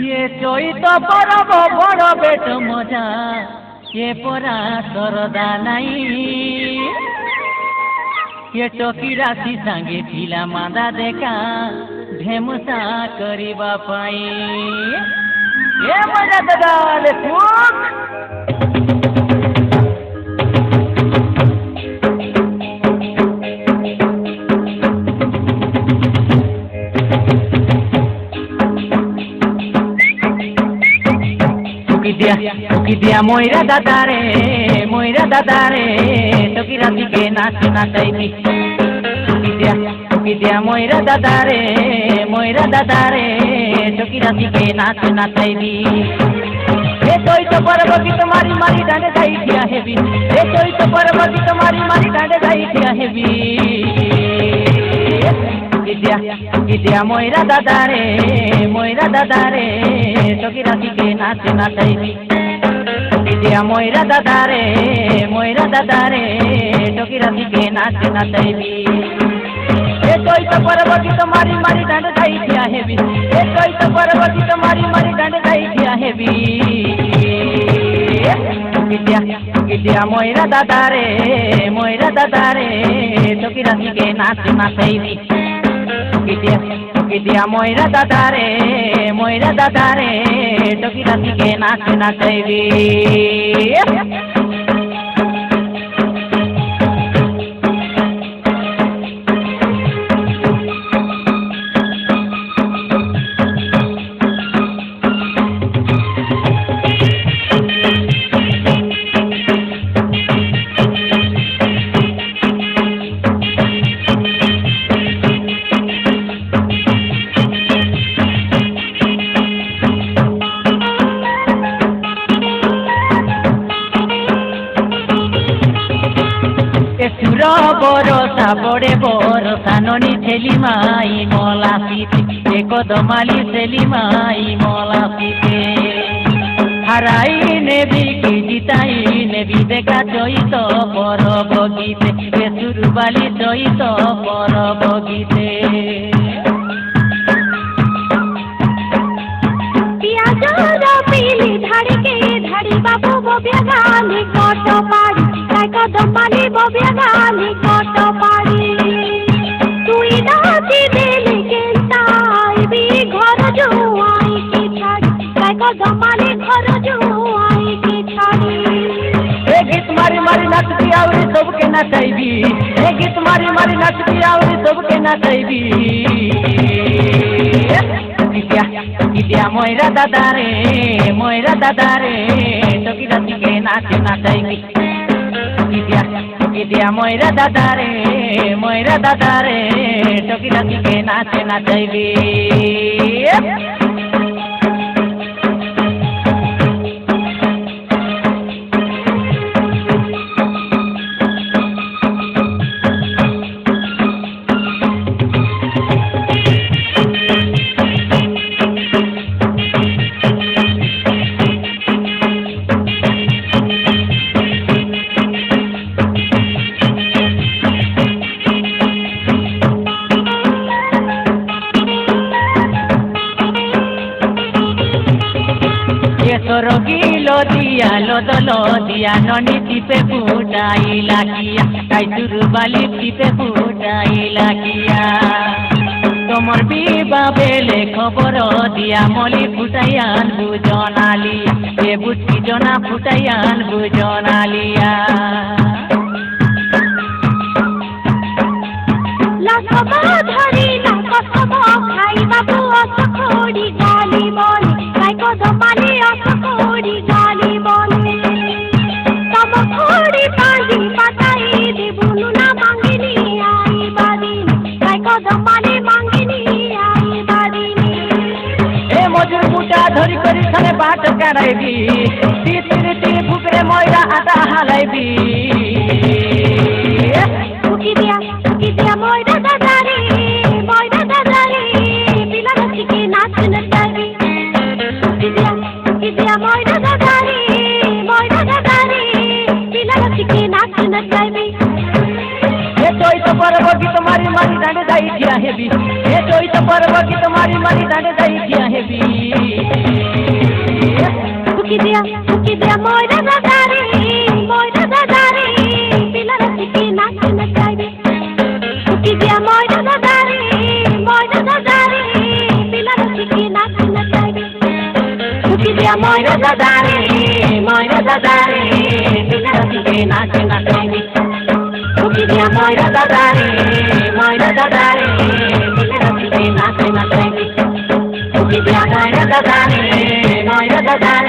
ये चैत परब बड़ बेट मजा ये परा सरदा नाई ये टकी राशि सांगे पिला मादा देखा ढेमुसा करिबा पाई ये मजा दादा फूक दिया मोइरा दादा रे टकी राशि के नाच नाचाई दिया मोइरा दादा रे टकी राशि के नाच नाचाई ए तोई तो परब गीत मारी मारी डांडे जाई दिया हेबी ए तोई तो परब गीत मारी मारी डांडे जाई दिया हेबी दिया मोइरा दादा रे टकी राशि के नाच नाचाई दिया मोइरा दादा रे टकी राशि के नाच नाचाई ए तोई तो परब गीत मारी मारी डांडे जाई दिया हेबी ए तोई तो परब गीत मारी मारी डांडे जाई दिया हेबी दिया मोइरा दादा रे टकी राशि के नाच नाचाई दिया मोइरा दादा रे टकी राशि के नाच नाचाई बरसा बड़े बरसा ननी थेली माई मला सीते एक दमाली थेली माई मला सीते हराई नेबी की जिताई नेबी देखा चैत परब गीते सुरबाली चैत परब गीते धाड़ी बाबू बबिया गाली कट पाड़ी कदमाली बबिया गाली कट पाड़ी तुई नाची देली के ताई भी घर जो आई की छाड़ी कदमाली घर जो आई की छाड़ी ए गीत मारी मारी नाचती आवरी सबके नचाईबी ए गीत मारी मारी नाचती आवरी सबके नचाईबी दिया मोइरा दादा रे टकी राशि के नाच नाचाई दिया मोइरा दादा रे टकी राशि के नाच नाचाई दिया ननी टिपे फुटाई लागिया काई बाली टिपे फुटाई लागिया तमर बीबा बेले खबर दिया मली फुटाइयान बुजनालिया ए बुटकी जना फुटाइयान बुजनालिया लाखबा धरी लाखबा खाई बाबू असखोड़ी गाली बोली काई को दमाली असखोड़ी गाली बोली तब खोड़ी पांडी पताई दे बुनु ना मांगिनी आई बादी काई को दमाली বেড়াইবি তিতি ফুকরে ময়রা আটা হালাইবি ফুকি দিয়া ময়রা দাদারে পিলার চিকে নাচ নাচাবি ফুকি দিয়া ময়রা দাদারে পিলার চিকে নাচ নাচাবি এ চৈত পর্ব গীত মারি মারি দাঁড়ে যাই ঠিয়া হেবি এ চৈত পর্ব গীত মারি মারি দাঁড়ে যাই ঠিয়া হেবি ফুকি দিয়া ময়রা দাদারে পিলার চিকে নাচ নাচাবি ফুকি দিয়া ময়রা দাদারে পিলার চিকে নাচ নাচাবি ফুকি দিয়া ময়রা দাদারে পিলার চিকে নাচ নাচাইবি ফুকি দিয়া ময়রা দাদারে পিলার চিকে নাচ নাচাইবি ফুকি দিয়া ময়রা দাদারে